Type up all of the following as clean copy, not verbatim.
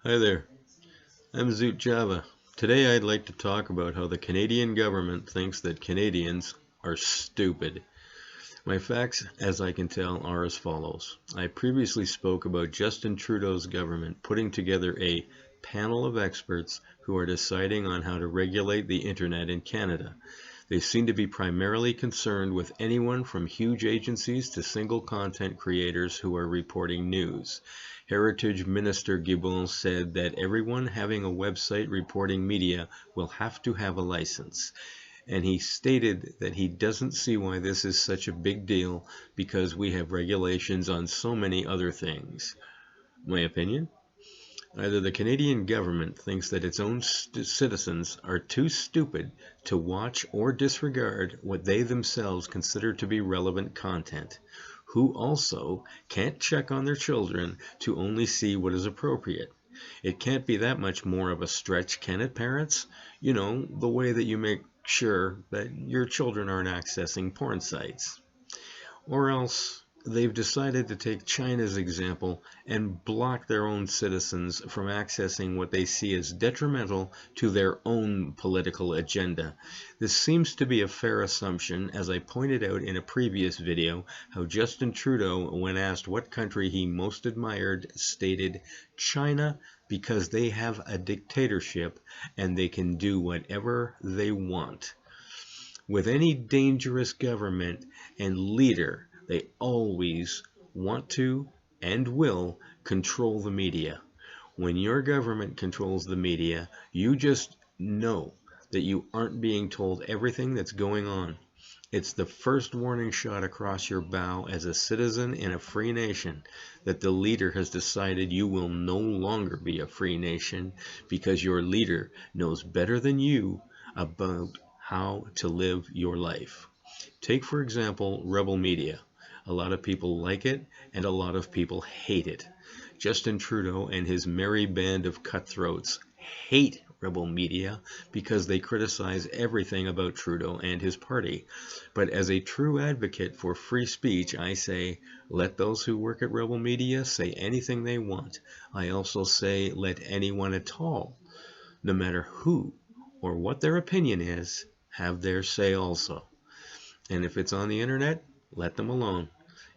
Hi there, I'm Zoot Java. Today I'd like to talk about how the Canadian government thinks that Canadians are stupid. My facts, as I can tell, are as follows. I previously spoke about Justin Trudeau's government putting together a panel of experts who are deciding on how to regulate the internet in Canada. They seem to be primarily concerned with anyone from huge agencies to single content creators who are reporting news. Heritage Minister Gibbons said that everyone having a website reporting media will have to have a license. And he stated that he doesn't see why this is such a big deal because we have regulations on so many other things. My opinion? Either the Canadian government thinks that its own citizens are too stupid to watch or disregard what they themselves consider to be relevant content, who also can't check on their children to only see what is appropriate. It can't be that much more of a stretch, can it, parents? You know, the way that you make sure that your children aren't accessing porn sites. Or else they've decided to take China's example and block their own citizens from accessing what they see as detrimental to their own political agenda. This seems to be a fair assumption, as I pointed out in a previous video how Justin Trudeau, when asked what country he most admired, stated China because they have a dictatorship and they can do whatever they want. With any dangerous government and leader, they always want to and will control the media. When your government controls the media, you just know that you aren't being told everything that's going on. It's the first warning shot across your bow as a citizen in a free nation that the leader has decided you will no longer be a free nation because your leader knows better than you about how to live your life. Take, for example, rebel media. A lot of people like it and a lot of people hate it. Justin Trudeau and his merry band of cutthroats hate rebel media because they criticize everything about Trudeau and his party. But as a true advocate for free speech, I say, let those who work at rebel media say anything they want. I also say, let anyone at all, no matter who or what their opinion is, have their say also. And if it's on the internet, let them alone.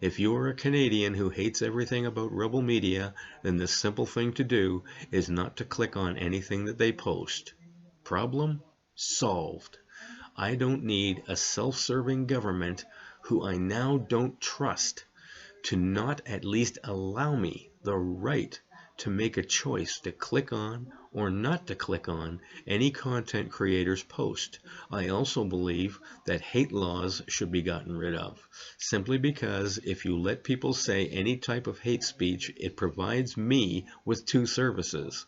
If you are a Canadian who hates everything about rebel media, then the simple thing to do is not to click on anything that they post. Problem solved. I don't need a self-serving government who I now don't trust to not at least allow me the right to make a choice to click on or not to click on any content creator's post. I also believe that hate laws should be gotten rid of, simply because if you let people say any type of hate speech, it provides me with two services.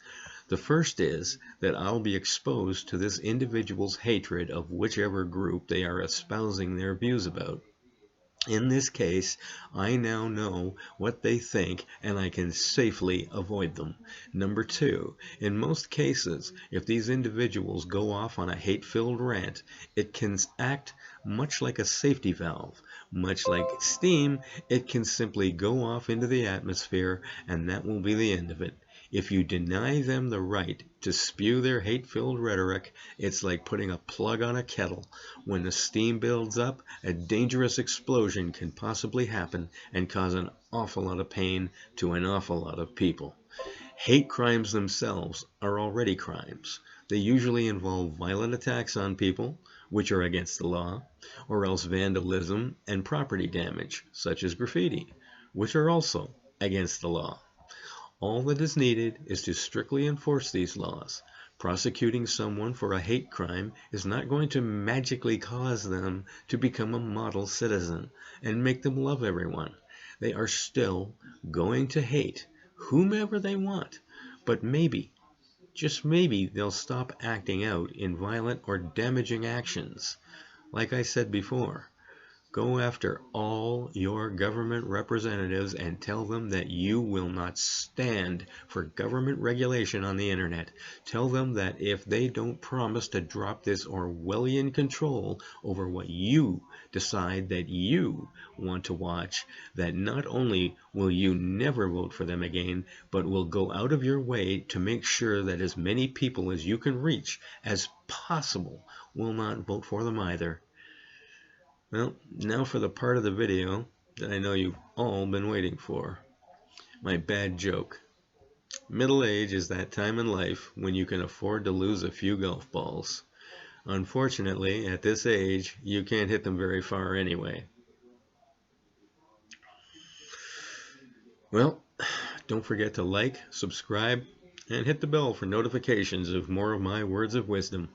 The first is that I'll be exposed to this individual's hatred of whichever group they are espousing their views about. In this case, I now know what they think and I can safely avoid them. Number two, in most cases, if these individuals go off on a hate-filled rant, it can act much like a safety valve. Much like steam, it can simply go off into the atmosphere and that will be the end of it. If you deny them the right to spew their hate-filled rhetoric, it's like putting a plug on a kettle. When the steam builds up, a dangerous explosion can possibly happen and cause an awful lot of pain to an awful lot of people. Hate crimes themselves are already crimes. They usually involve violent attacks on people, which are against the law, or else vandalism and property damage, such as graffiti, which are also against the law. All that is needed is to strictly enforce these laws. Prosecuting someone for a hate crime is not going to magically cause them to become a model citizen and make them love everyone. They are still going to hate whomever they want, but maybe, just maybe, they'll stop acting out in violent or damaging actions. Like I said before, Go after all your government representatives and tell them that you will not stand for government regulation on the internet. Tell them that if they don't promise to drop this Orwellian control over what you decide that you want to watch, that not only will you never vote for them again, but will go out of your way to make sure that as many people as you can reach as possible will not vote for them either. Well, now for the part of the video that I know you've all been waiting for. My bad joke. Middle age is that time in life when you can afford to lose a few golf balls. Unfortunately, at this age, you can't hit them very far anyway. Well, don't forget to like, subscribe, and hit the bell for notifications of more of my words of wisdom.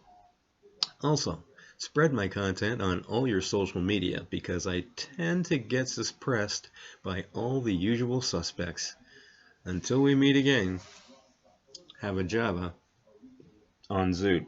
Also, spread my content on all your social media because I tend to get suppressed by all the usual suspects. Until we meet again, have a Java on Zoot.